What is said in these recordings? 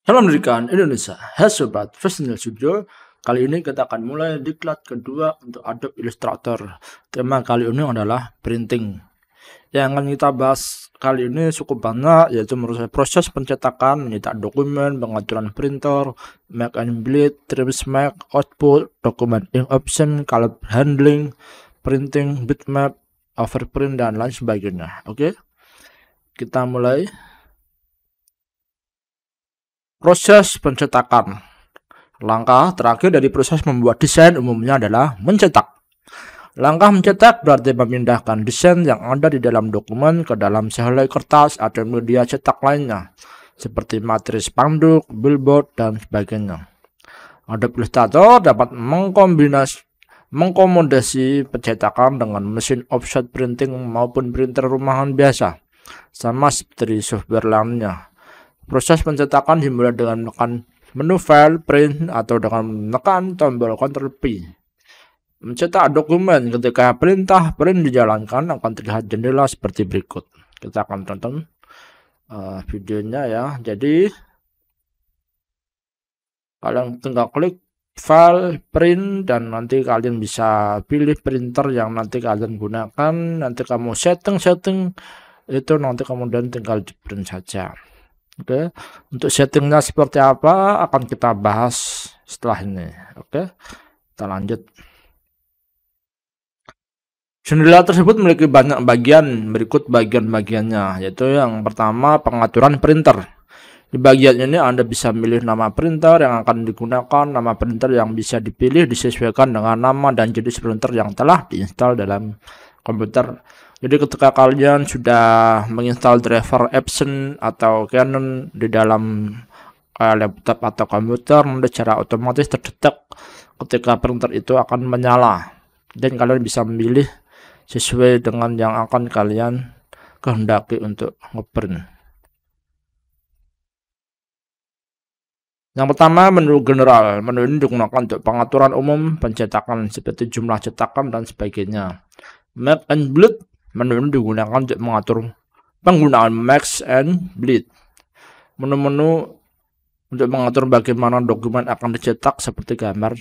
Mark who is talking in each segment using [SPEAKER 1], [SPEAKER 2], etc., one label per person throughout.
[SPEAKER 1] Salam Pendidikan Indonesia. Hai Sobat Visual Studio. Kali ini kita akan mulai diklat kedua untuk Adobe Illustrator. Tema kali ini adalah printing. Yang akan kita bahas kali ini cukup banyak, yaitu proses pencetakan, mencetak dokumen, pengaturan printer, make and bleed, trims make, output, dokumen ink option, color handling, printing, bitmap, overprint, dan lain sebagainya. Oke, kita mulai. Proses pencetakan. Langkah terakhir dari proses membuat desain umumnya adalah mencetak. Langkah mencetak berarti memindahkan desain yang ada di dalam dokumen ke dalam sehelai kertas atau media cetak lainnya, seperti materi spanduk, billboard, dan sebagainya. Adobe Illustrator dapat mengkomodasi pencetakan dengan mesin offset printing maupun printer rumahan biasa, sama seperti software lainnya. Proses pencetakan dimulai dengan menekan menu file, print, atau dengan menekan tombol Ctrl P. Mencetak dokumen ketika perintah print dijalankan akan terlihat jendela seperti berikut. Kita akan tonton videonya ya. Jadi kalian tinggal klik file, print, dan nanti kalian bisa pilih printer yang nanti kalian gunakan. Nanti kamu setting itu nanti kemudian tinggal di print saja. Oke, untuk settingnya seperti apa akan kita bahas setelah ini. Oke, kita lanjut. Jendela tersebut memiliki banyak bagian, berikut bagian-bagiannya, yaitu yang pertama pengaturan printer. Di bagian ini Anda bisa memilih nama printer yang akan digunakan. Nama printer yang bisa dipilih disesuaikan dengan nama dan jenis printer yang telah diinstal dalam komputer. Jadi ketika kalian sudah menginstal driver Epson atau Canon di dalam laptop atau komputer, nanti secara otomatis terdetek ketika printer itu akan menyala, dan kalian bisa memilih sesuai dengan yang akan kalian kehendaki untuk ngeprint. Yang pertama, menu general. Menu ini digunakan untuk pengaturan umum pencetakan seperti jumlah cetakan dan sebagainya. Make and bleed. Menu ini digunakan untuk mengatur penggunaan max and bleed. Menu-menu untuk mengatur bagaimana dokumen akan dicetak seperti gambar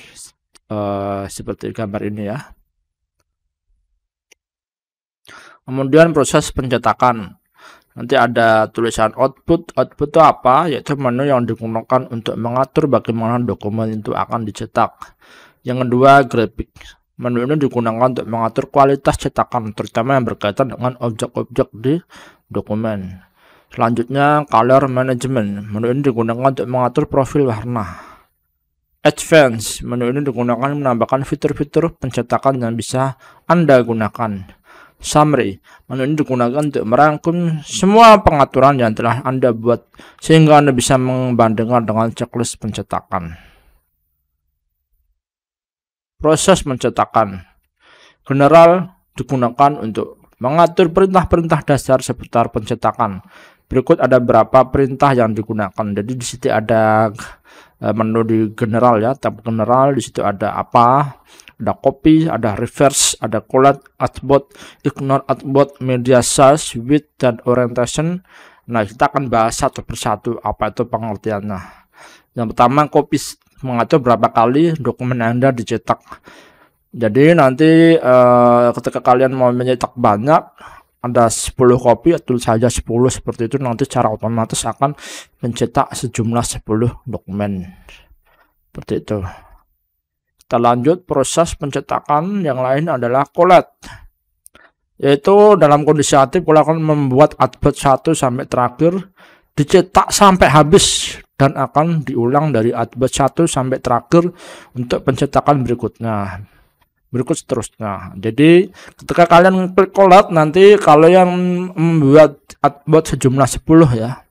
[SPEAKER 1] ini ya. Kemudian proses pencetakan. Nanti ada tulisan output. Output itu apa? Yaitu menu yang digunakan untuk mengatur bagaimana dokumen itu akan dicetak. Yang kedua, grafik. Menu ini digunakan untuk mengatur kualitas cetakan, terutama yang berkaitan dengan objek-objek di dokumen. Selanjutnya, color management. Menu ini digunakan untuk mengatur profil warna. Advance. Menu ini digunakan menambahkan fitur-fitur pencetakan yang bisa Anda gunakan. Summary. Menu ini digunakan untuk merangkum semua pengaturan yang telah Anda buat, sehingga Anda bisa membandingkan dengan checklist pencetakan. Proses pencetakan. General digunakan untuk mengatur perintah-perintah dasar seputar pencetakan. Berikut ada beberapa perintah yang digunakan. Jadi di situ ada menu di general ya, tab general. Di situ ada apa? Ada copy, ada reverse, ada collect, output, ignore output, media size, width, dan orientation. Nah, kita akan bahas satu persatu apa itu pengertiannya. Yang pertama, copy, mengatur berapa kali dokumen Anda dicetak. Jadi nanti ketika kalian mau mencetak banyak, ada 10 kopi, tulis saja 10 seperti itu, nanti secara otomatis akan mencetak sejumlah 10 dokumen. Seperti itu. Kita lanjut, proses pencetakan yang lain adalah collect. Yaitu dalam kondisi aktif, kalian akan membuat output 1 sampai terakhir dicetak sampai habis, dan akan diulang dari output 1 sampai terakhir untuk pencetakan berikutnya. Berikut seterusnya. Jadi ketika kalian klik collect, nanti kalau yang membuat output sejumlah 10 ya,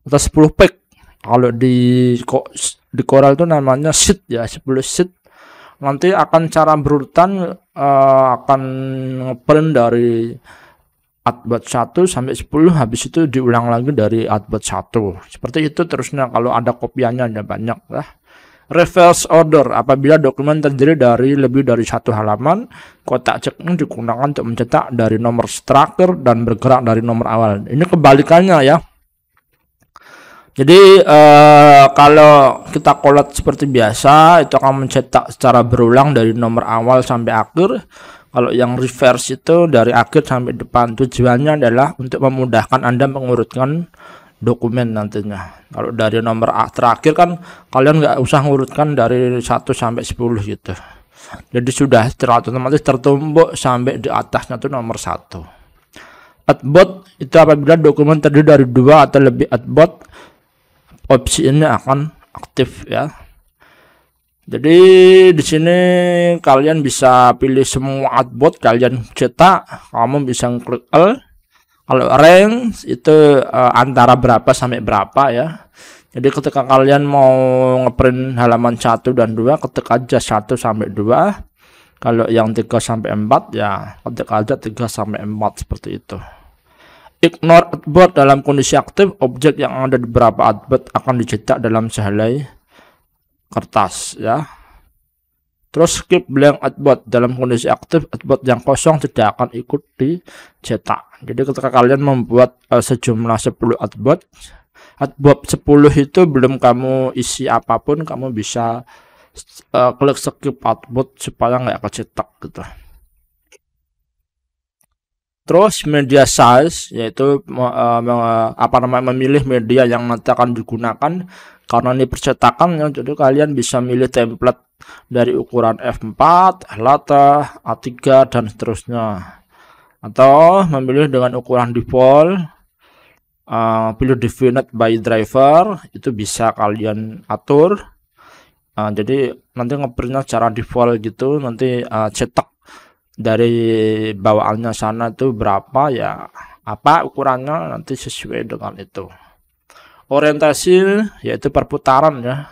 [SPEAKER 1] atau 10 page. Kalau di Corel itu namanya sheet ya, 10 sheet. Nanti akan cara berurutan akan ngeprint dari output 1 sampai 10, habis itu diulang lagi dari output 1. Seperti itu terusnya kalau ada kopiannya ada banyak lah. Reverse order. Apabila dokumen terdiri dari lebih dari satu halaman, kotak cek ini digunakan untuk mencetak dari nomor terakhir dan bergerak dari nomor awal. Ini kebalikannya ya. Jadi kalau kita kolot seperti biasa itu akan mencetak secara berulang dari nomor awal sampai akhir. Kalau yang reverse itu dari akhir sampai depan. Tujuannya adalah untuk memudahkan Anda mengurutkan dokumen nantinya. Kalau dari nomor terakhir kan kalian nggak usah ngurutkan dari 1 sampai 10 gitu. Jadi sudah otomatis tertumbuk sampai di atasnya itu nomor 1. Atbot itu apabila dokumen terdiri dari 2 atau lebih atbot, opsi ini akan aktif ya. Jadi di sini kalian bisa pilih semua atbot kalian cetak, kamu bisa klik L. Kalau range itu antara berapa sampai berapa ya. Jadi ketika kalian mau ngeprint halaman 1 dan 2, ketik aja 1 sampai 2. Kalau yang 3 sampai 4 ya ketik aja 3 sampai 4 seperti itu. Ignore atbot dalam kondisi aktif, objek yang ada di beberapa atbot akan dicetak dalam sehelai kertas ya. Terus skip blank atbot dalam kondisi aktif, atbot yang kosong tidak akan ikut dicetak. Jadi ketika kalian membuat sejumlah 10 atbot 10 itu belum kamu isi apapun, kamu bisa klik skip atbot supaya nggak kecetak gitu. Terus media size yaitu memilih media yang nanti akan digunakan karena ini percetakan ya, jadi kalian bisa milih template dari ukuran F4, Lata, A3 dan seterusnya, atau memilih dengan ukuran default, pilih definite by driver, itu bisa kalian atur. Jadi nanti ngeprintnya secara default gitu, nanti cetak dari bawaannya sana itu berapa ya, apa ukurannya nanti sesuai dengan itu. Orientasi yaitu perputaran ya,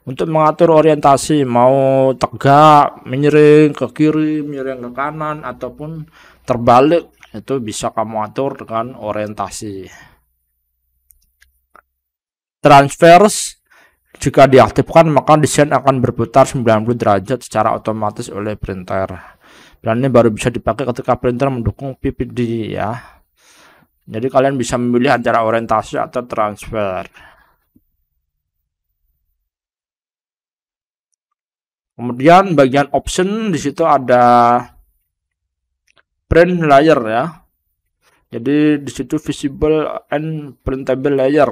[SPEAKER 1] untuk mengatur orientasi mau tegak, miring ke kiri, miring ke kanan ataupun terbalik, itu bisa kamu atur dengan orientasi. Transverse jika diaktifkan maka desain akan berputar 90 derajat secara otomatis oleh printer. Dan ini baru bisa dipakai ketika printer mendukung PPD ya. Jadi kalian bisa memilih antara orientasi atau transfer. Kemudian bagian option di situ ada print layer ya. Jadi di situ visible and printable layer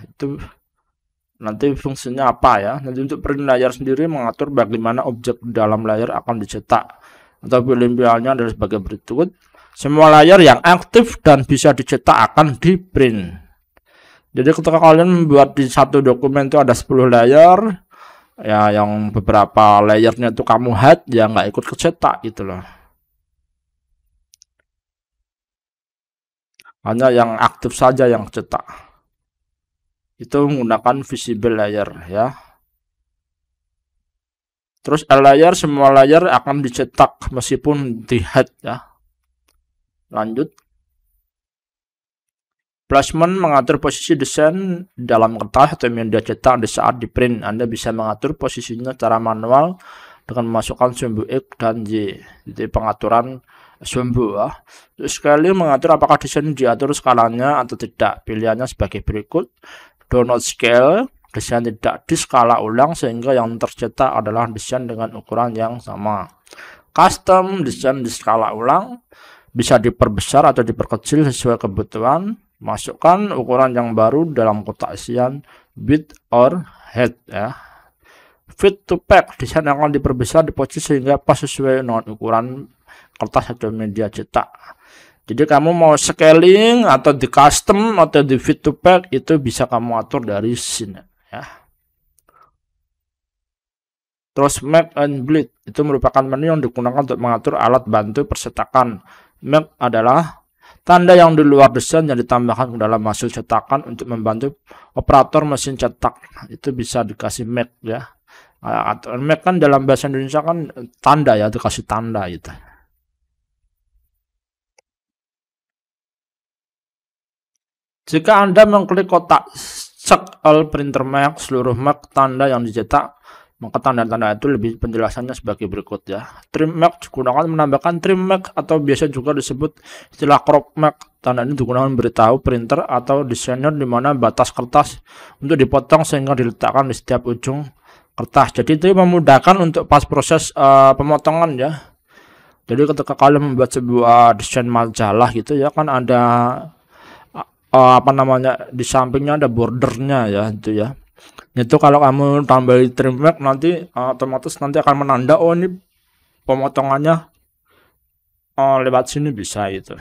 [SPEAKER 1] itu nanti fungsinya apa ya. Nanti untuk print layer sendiri mengatur bagaimana objek dalam layer akan dicetak atau pilihan-pilihannya adalah sebagai berikut. Semua layar yang aktif dan bisa dicetak akan di print. Jadi ketika kalian membuat di satu dokumen itu ada 10 layar ya, yang beberapa layarnya itu kamu hide ya nggak ikut kecetak gitu loh, hanya yang aktif saja yang cetak, itu menggunakan visible layer ya. Terus layer, semua layar akan dicetak meskipun di hide ya. Lanjut. Placement mengatur posisi desain dalam kertas atau media cetak di saat di print. Anda bisa mengatur posisinya secara manual dengan memasukkan sumbu X dan Y. Jadi pengaturan sumbu ya. Terus sekali mengatur apakah desain diatur skalanya atau tidak. Pilihannya sebagai berikut. Do not scale. Desain tidak di skala ulang sehingga yang tercetak adalah desain dengan ukuran yang sama. Custom, desain di skala ulang, bisa diperbesar atau diperkecil sesuai kebutuhan. Masukkan ukuran yang baru dalam kotak isian width or height ya. Fit to pack, desain akan diperbesar di posisi sehingga pas sesuai dengan ukuran kertas atau media cetak. Jadi kamu mau scaling atau di custom atau di fit to pack itu bisa kamu atur dari sini ya. Terus make and bleed itu merupakan menu yang digunakan untuk mengatur alat bantu percetakan. Make adalah tanda yang di luar desain yang ditambahkan ke dalam hasil cetakan untuk membantu operator mesin cetak. Itu bisa dikasih make ya. Atau make kan dalam bahasa Indonesia kan tanda ya, dikasih tanda gitu. Jika Anda mengklik kotak check all printer make, seluruh make tanda yang dicetak Maka tanda-tanda itu lebih penjelasannya sebagai berikut ya. Trim mark digunakan menambahkan trim mark atau biasa juga disebut istilah crop mark. Tanda ini digunakan memberitahu printer atau desainer di mana batas kertas untuk dipotong sehingga diletakkan di setiap ujung kertas. Jadi itu memudahkan untuk pas proses pemotongan ya. Jadi ketika kalian membuat sebuah desain majalah gitu ya, kan ada apa namanya, di sampingnya ada bordernya ya, itu ya. Itu kalau kamu tambahin trim mark nanti otomatis nanti akan menanda oh ini pemotongannya lewat sini bisa gitu.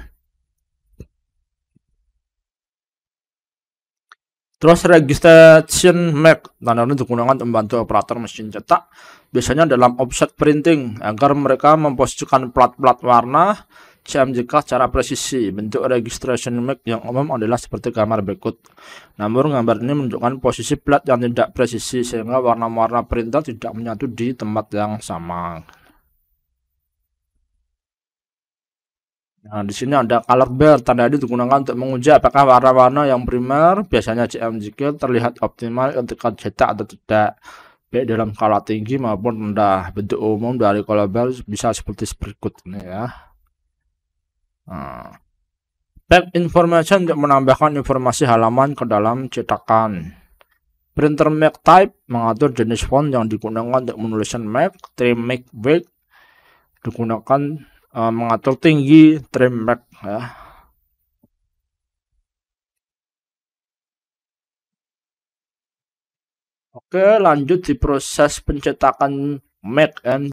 [SPEAKER 1] Terus registration mark, tanda ini digunakan untuk membantu operator mesin cetak biasanya dalam offset printing agar mereka memposisikan plat-plat warna CMYK secara presisi. Bentuk registration mark yang umum adalah seperti gambar berikut. Namun gambar ini menunjukkan posisi plat yang tidak presisi sehingga warna-warna printer tidak menyatu di tempat yang sama. Nah, di sini ada color bar. Tanda ini digunakan untuk menguji apakah warna-warna yang primer biasanya CMYK terlihat optimal ketika cetak atau tidak, baik dalam skala tinggi maupun rendah. Bentuk umum dari color bar bisa seperti berikut ini ya. Back information untuk menambahkan informasi halaman ke dalam cetakan. Printer mark type mengatur jenis font yang digunakan untuk menuliskan mark. Trim mark weight digunakan mengatur tinggi trim mark ya. Oke, lanjut di proses pencetakan mark and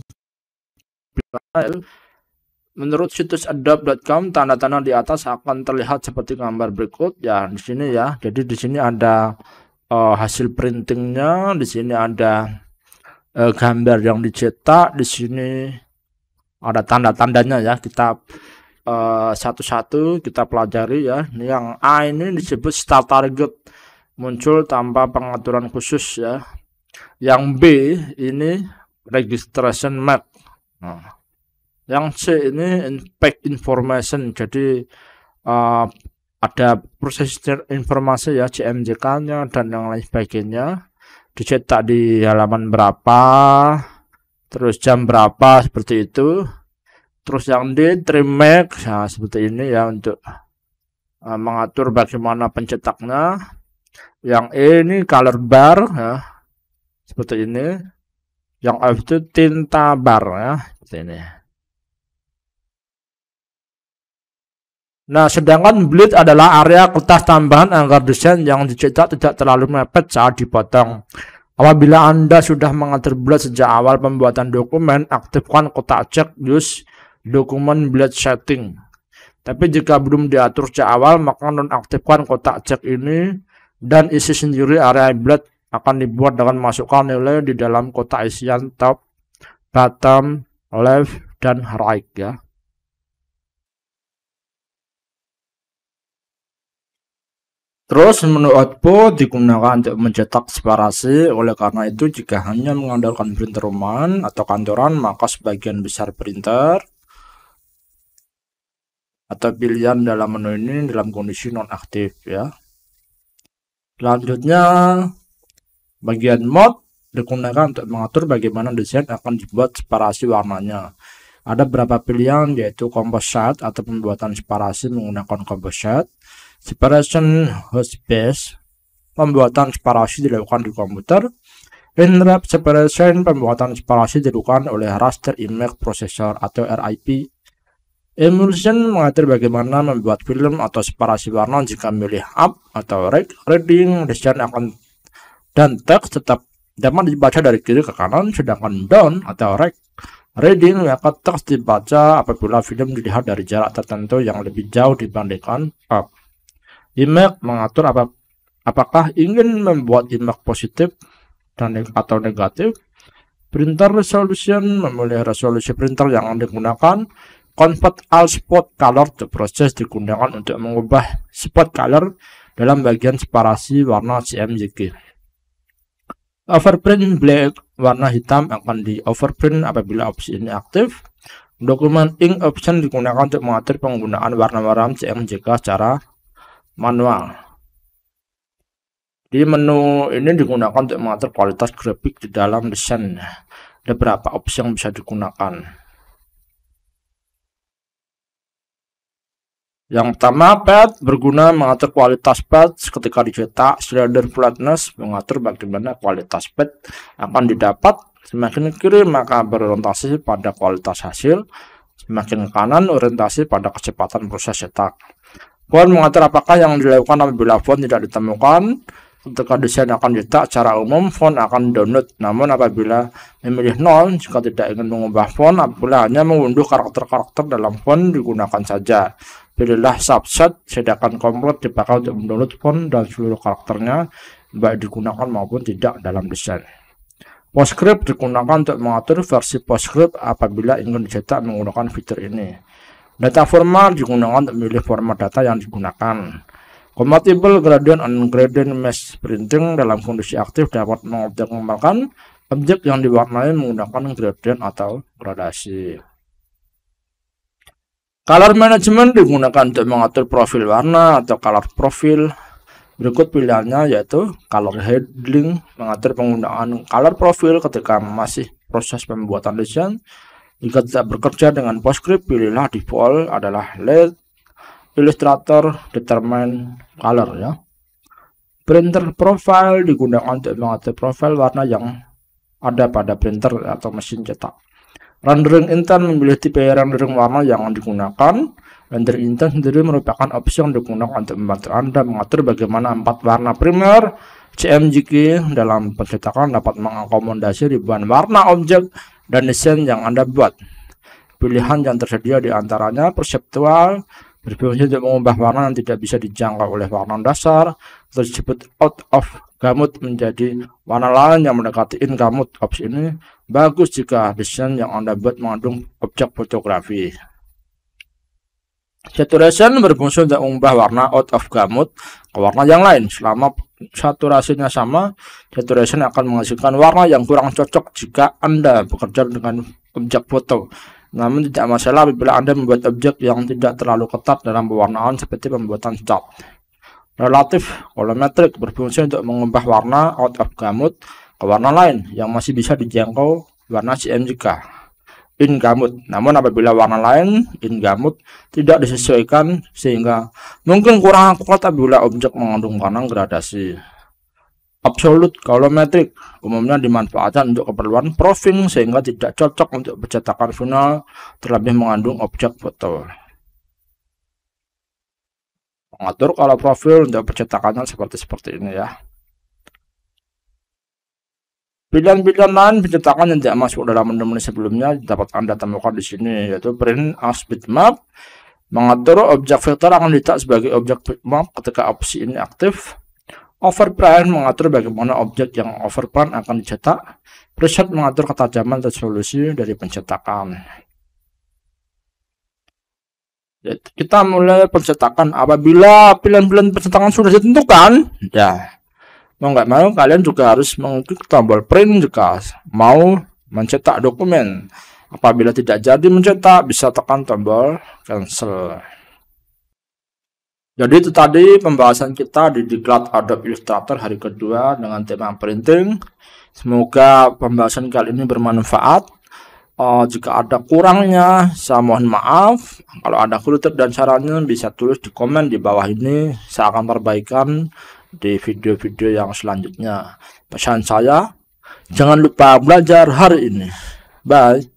[SPEAKER 1] menurut situs adobe.com, tanda-tanda di atas akan terlihat seperti gambar berikut ya di sini ya. Jadi di sini ada hasil printingnya, di sini ada gambar yang dicetak, di sini ada tanda-tandanya ya. Kita satu-satu kita pelajari ya. Yang A ini disebut start target, muncul tanpa pengaturan khusus ya. Yang B ini registration mark. Nah, yang C ini impact information, jadi ada proses informasi ya, CMYK-nya dan yang lain sebagainya, dicetak di halaman berapa, terus jam berapa, seperti itu. Terus yang D trim mark, nah, seperti ini ya, untuk mengatur bagaimana pencetaknya. Yang E ini color bar ya, seperti ini. Yang F itu tinta bar ya, seperti ini. Nah, sedangkan bleed adalah area kertas tambahan agar desain yang dicetak tidak terlalu mepet saat dipotong. Apabila Anda sudah mengatur bleed sejak awal pembuatan dokumen, aktifkan kotak cek use dokumen bleed setting. Tapi jika belum diatur sejak awal, maka nonaktifkan kotak cek ini dan isi sendiri area bleed akan dibuat dengan masukkan nilai di dalam kotak isian top, bottom, left, dan right ya. Terus menu output digunakan untuk mencetak separasi. Oleh karena itu, jika hanya mengandalkan printer rumahan atau kantoran, maka sebagian besar printer atau pilihan dalam menu ini dalam kondisi nonaktif ya. Selanjutnya, bagian mode digunakan untuk mengatur bagaimana desain akan dibuat separasi warnanya. Ada beberapa pilihan, yaitu composite atau pembuatan separasi menggunakan composite, separation host base, pembuatan separasi dilakukan di komputer, in-wrap separation, pembuatan separasi dilakukan oleh raster image processor atau RIP, emulsion mengatur bagaimana membuat film atau separasi warna jika milih up atau reading, desain akan dan teks tetap dapat dibaca dari kiri ke kanan, sedangkan down atau reading maka teks dibaca apabila film dilihat dari jarak tertentu yang lebih jauh dibandingkan up. Image mengatur apakah ingin membuat image positif atau negatif. Printer resolution memilih resolusi printer yang digunakan. Convert all spot color to proses digunakan untuk mengubah spot color dalam bagian separasi warna CMYK. Overprint black, warna hitam akan di overprint apabila opsi ini aktif. Dokumen ink option digunakan untuk mengatur penggunaan warna-warna CMYK secara manual. Di menu ini digunakan untuk mengatur kualitas grafik di dalam desain. Ada beberapa opsi yang bisa digunakan. Yang pertama, pad berguna mengatur kualitas pad ketika dicetak. Slider flatness mengatur bagaimana kualitas pad akan didapat. Semakin kiri maka berorientasi pada kualitas hasil, semakin kanan orientasi pada kecepatan proses cetak. Font mengatur apakah yang dilakukan apabila font tidak ditemukan. Ketika desain akan dicetak, secara umum font akan download. Namun apabila memilih nol, jika tidak ingin mengubah font, apabila hanya mengunduh karakter-karakter dalam font digunakan saja. Pilihlah subset, sedangkan komplit dipakai untuk mendownload font dan seluruh karakternya, baik digunakan maupun tidak dalam desain. PostScript digunakan untuk mengatur versi PostScript apabila ingin dicetak menggunakan fitur ini. Data format digunakan untuk memilih format data yang digunakan. Compatible gradient and gradient mesh printing dalam kondisi aktif dapat mengoptimalkan objek yang diwarnai menggunakan gradient atau gradasi. Color management digunakan untuk mengatur profil warna atau color profil. Berikut pilihannya yaitu color handling, mengatur penggunaan color profil ketika masih proses pembuatan desain. Jika tidak bekerja dengan PostScript, pilihlah default adalah Let Illustrator Determine Color ya. Printer profile digunakan untuk mengatur profil warna yang ada pada printer atau mesin cetak. Rendering intent memilih tipe rendering warna yang digunakan. Rendering intent sendiri merupakan opsi yang digunakan untuk membantu Anda mengatur bagaimana 4 warna primer CMYK dalam pencetakan dapat mengakomodasi ribuan warna objek dan desain yang Anda buat. Pilihan yang tersedia di antaranya perseptual, berfungsi untuk mengubah warna yang tidak bisa dijangkau oleh warna dasar, atau disebut out of gamut menjadi warna lain yang mendekati in gamut. Opsi ini bagus jika desain yang Anda buat mengandung objek fotografi. Saturation berfungsi untuk mengubah warna out of gamut ke warna yang lain. Selama saturasinya sama, saturation akan menghasilkan warna yang kurang cocok jika Anda bekerja dengan objek foto. Namun tidak masalah apabila Anda membuat objek yang tidak terlalu ketat dalam pewarnaan seperti pembuatan cat. Relative colorimetric berfungsi untuk mengubah warna out of gamut ke warna lain yang masih bisa dijangkau warna CMYK in gamut. Namun apabila warna lain in gamut tidak disesuaikan sehingga mungkin kurang akurat apabila objek mengandung warna gradasi. Absolute colorimetric umumnya dimanfaatkan untuk keperluan proofing sehingga tidak cocok untuk pencetakan final, terlebih mengandung objek foto. Mengatur color profil untuk pencetakannya seperti ini ya. Pilihan-pilihan lain pencetakan yang tidak masuk dalam menu sebelumnya dapat Anda temukan di sini, yaitu print as bitmap. Mengatur objek vektor akan dicetak sebagai objek bitmap ketika opsi ini aktif. Overprint mengatur bagaimana objek yang overprint akan dicetak. Preset mengatur ketajaman resolusi dari pencetakan. Kita mulai pencetakan. Apabila pilihan-pilihan pencetakan sudah ditentukan, ya mau nggak mau kalian juga harus mengklik tombol print jika mau mencetak dokumen. Apabila tidak jadi mencetak, bisa tekan tombol cancel. Jadi itu tadi pembahasan kita di Diklat Adobe Illustrator hari kedua dengan tema printing. Semoga pembahasan kali ini bermanfaat. Jika ada kurangnya, saya mohon maaf. Kalau ada kritik dan sarannya bisa tulis di komen di bawah ini. Saya akan perbaikan di video-video yang selanjutnya. Pesan saya, jangan lupa belajar hari ini. Bye.